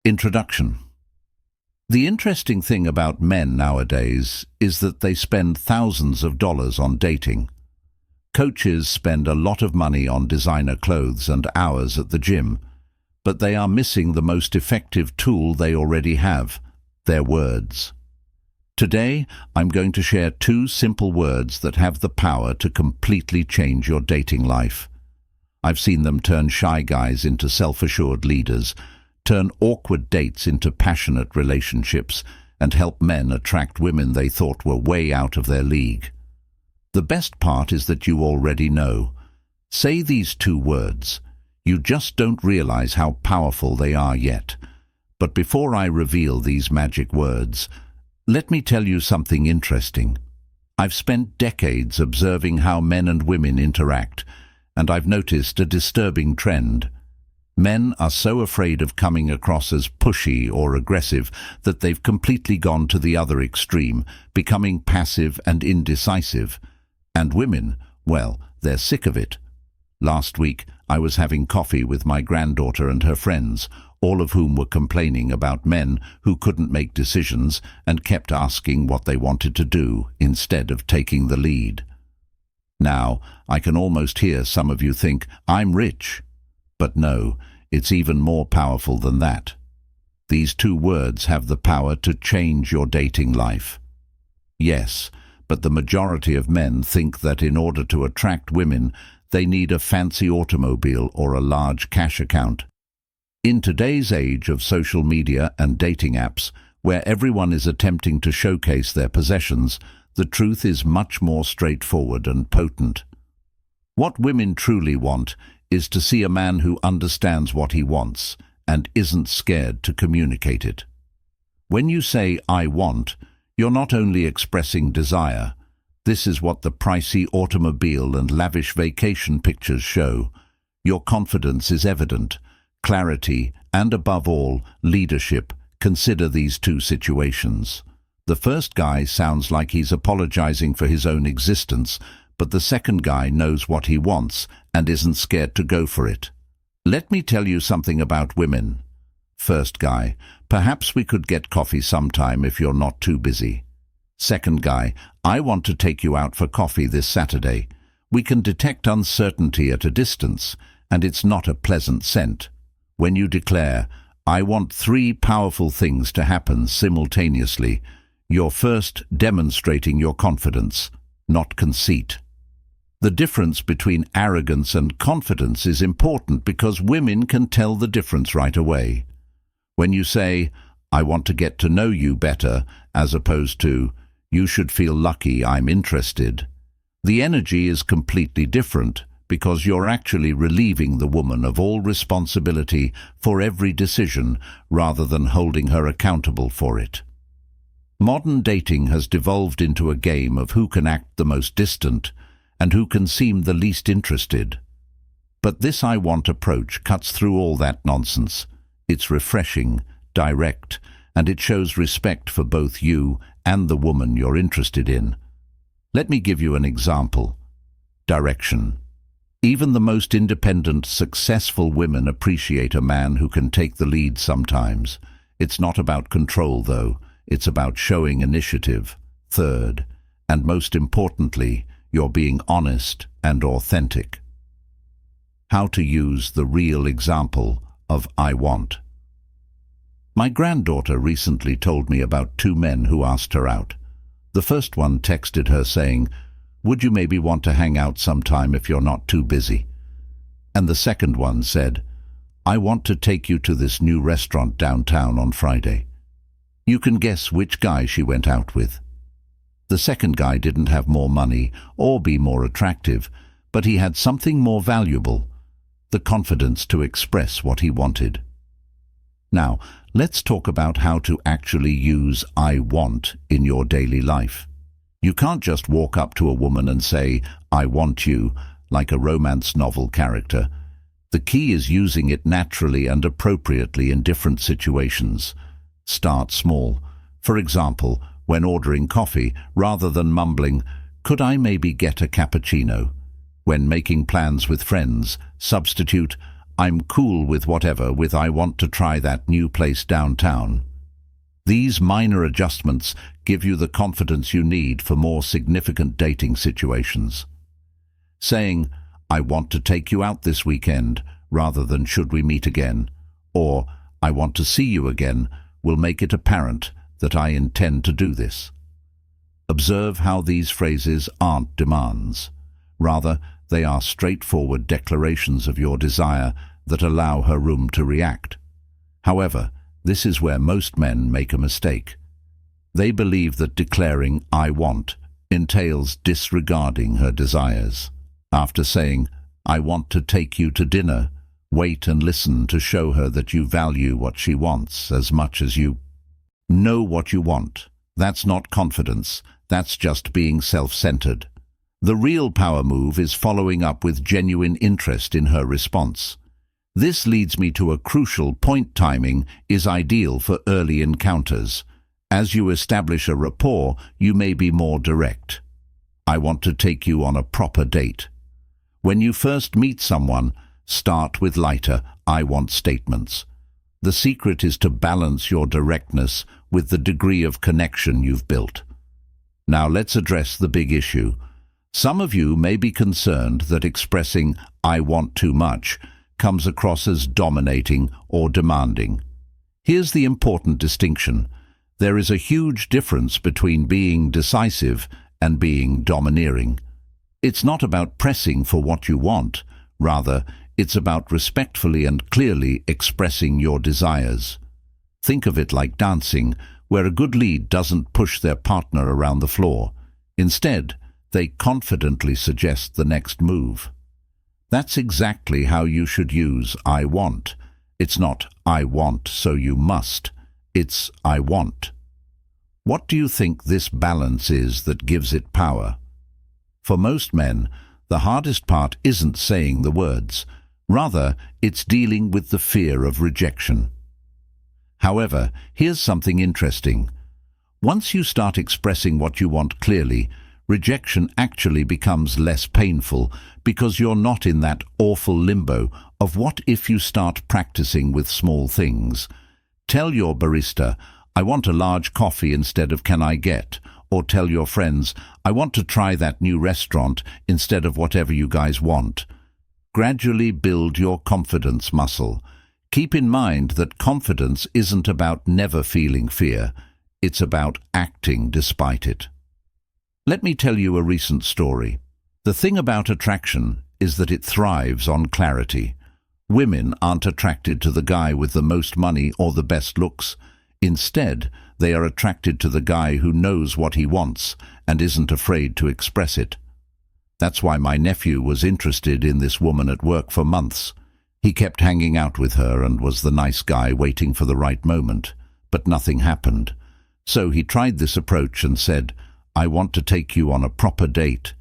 Introduction. The interesting thing about men nowadays is that they spend thousands of dollars on dating. Coaches spend a lot of money on designer clothes and hours at the gym, but they are missing the most effective tool they already have, their words. Today, I'm going to share 2 simple words that have the power to completely change your dating life. I've seen them turn shy guys into self-assured leaders, turn awkward dates into passionate relationships, and help men attract women they thought were way out of their league. The best part is that you already know. Say these 2 words. You just don't realize how powerful they are yet. But before I reveal these magic words, let me tell you something interesting. I've spent decades observing how men and women interact, and I've noticed a disturbing trend. Men are so afraid of coming across as pushy or aggressive that they've completely gone to the other extreme, becoming passive and indecisive. And women, well, they're sick of it. Last week, I was having coffee with my granddaughter and her friends, all of whom were complaining about men who couldn't make decisions and kept asking what they wanted to do instead of taking the lead. Now, I can almost hear some of you think, I'm rich. But no, it's even more powerful than that. These 2 words have the power to change your dating life. Yes, but the majority of men think that in order to attract women, they need a fancy automobile or a large cash account. In today's age of social media and dating apps, where everyone is attempting to showcase their possessions, the truth is much more straightforward and potent. What women truly want is to see a man who understands what he wants and isn't scared to communicate it. When you say, I want, you're not only expressing desire. This is what the pricey automobile and lavish vacation pictures show. Your confidence is evident. Clarity, and above all, leadership. Consider these 2 situations. The first guy sounds like he's apologizing for his own existence, but the second guy knows what he wants and isn't scared to go for it. Let me tell you something about women. First guy, perhaps we could get coffee sometime if you're not too busy. Second guy, I want to take you out for coffee this Saturday. We can detect uncertainty at a distance, and it's not a pleasant scent. When you declare, I want 3 powerful things to happen simultaneously, you're first demonstrating your confidence, not conceit. The difference between arrogance and confidence is important because women can tell the difference right away. When you say, I want to get to know you better, as opposed to, you should feel lucky I'm interested, the energy is completely different because you're actually relieving the woman of all responsibility for every decision rather than holding her accountable for it. Modern dating has devolved into a game of who can act the most distant and who can seem the least interested. But this I want approach cuts through all that nonsense. It's refreshing, direct, and it shows respect for both you and the woman you're interested in. Let me give you an example. Direction. Even the most independent, successful women appreciate a man who can take the lead sometimes. It's not about control, though. It's about showing initiative. Third, and most importantly, you're being honest and authentic. How to use the real example of I want. My granddaughter recently told me about 2 men who asked her out. The first one texted her saying, would you maybe want to hang out sometime if you're not too busy? And the second one said, I want to take you to this new restaurant downtown on Friday. You can guess which guy she went out with. The second guy didn't have more money or be more attractive, but he had something more valuable, the confidence to express what he wanted. Now, let's talk about how to actually use I want in your daily life. You can't just walk up to a woman and say, I want you, like a romance novel character. The key is using it naturally and appropriately in different situations. Start small. For example, when ordering coffee, rather than mumbling, could I maybe get a cappuccino? When making plans with friends, substitute, I'm cool with whatever with I want to try that new place downtown. These minor adjustments give you the confidence you need for more significant dating situations. Saying, I want to take you out this weekend, rather than should we meet again, or I want to see you again, will make it apparent that I intend to do this. Observe how these phrases aren't demands. Rather, they are straightforward declarations of your desire that allow her room to react. However, this is where most men make a mistake. They believe that declaring "I want" entails disregarding her desires. After saying, I want to take you to dinner, wait and listen to show her that you value what she wants as much as you know what you want. That's not confidence, that's just being self-centered. The real power move is following up with genuine interest in her response. This leads me to a crucial point. Timing is ideal for early encounters. As you establish a rapport, you may be more direct. I want to take you on a proper date. When you first meet someone, start with lighter I want statements. The secret is to balance your directness with the degree of connection you've built. Now let's address the big issue. Some of you may be concerned that expressing I want too much comes across as dominating or demanding. Here's the important distinction. There is a huge difference between being decisive and being domineering. It's not about pressing for what you want. Rather, it's about respectfully and clearly expressing your desires. Think of it like dancing, where a good lead doesn't push their partner around the floor. Instead, they confidently suggest the next move. That's exactly how you should use I want. It's not I want so you must. It's I want. What do you think this balance is that gives it power? For most men, the hardest part isn't saying the words. Rather, it's dealing with the fear of rejection. However, here's something interesting. Once you start expressing what you want clearly, rejection actually becomes less painful because you're not in that awful limbo of what if you start practicing with small things. Tell your barista, I want a large coffee instead of can I get? Or tell your friends, I want to try that new restaurant instead of whatever you guys want. Gradually build your confidence muscle. Keep in mind that confidence isn't about never feeling fear. It's about acting despite it. Let me tell you a recent story. The thing about attraction is that it thrives on clarity. Women aren't attracted to the guy with the most money or the best looks. Instead, they are attracted to the guy who knows what he wants and isn't afraid to express it. That's why my nephew was interested in this woman at work for months. He kept hanging out with her and was the nice guy waiting for the right moment, but nothing happened. So he tried this approach and said, I want to take you on a proper date.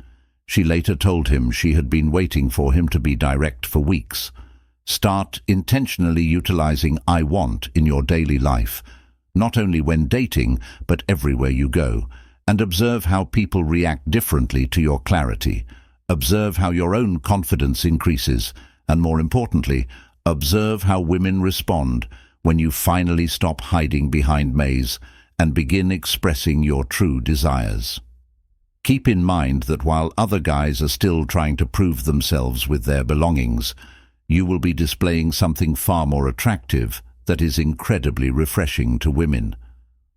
She later told him she had been waiting for him to be direct for weeks. Start intentionally utilizing I want in your daily life, not only when dating, but everywhere you go, and observe how people react differently to your clarity. Observe how your own confidence increases, and more importantly, observe how women respond when you finally stop hiding behind maze and begin expressing your true desires. Keep in mind that while other guys are still trying to prove themselves with their belongings, you will be displaying something far more attractive that is incredibly refreshing to women.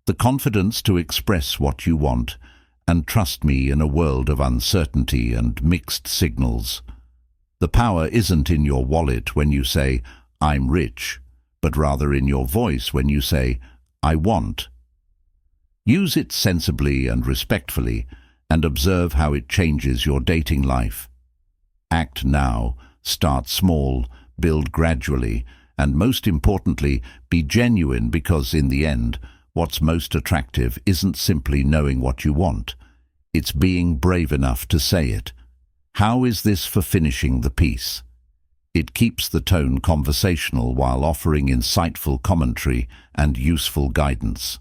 The confidence to express what you want, and trust me in a world of uncertainty and mixed signals. The power isn't in your wallet when you say, I'm rich, but rather in your voice when you say, I want. Use it sensibly and respectfully, and observe how it changes your dating life. Act now, start small, build gradually, and most importantly, be genuine because in the end, what's most attractive isn't simply knowing what you want. It's being brave enough to say it. How is this for finishing the piece? It keeps the tone conversational while offering insightful commentary and useful guidance.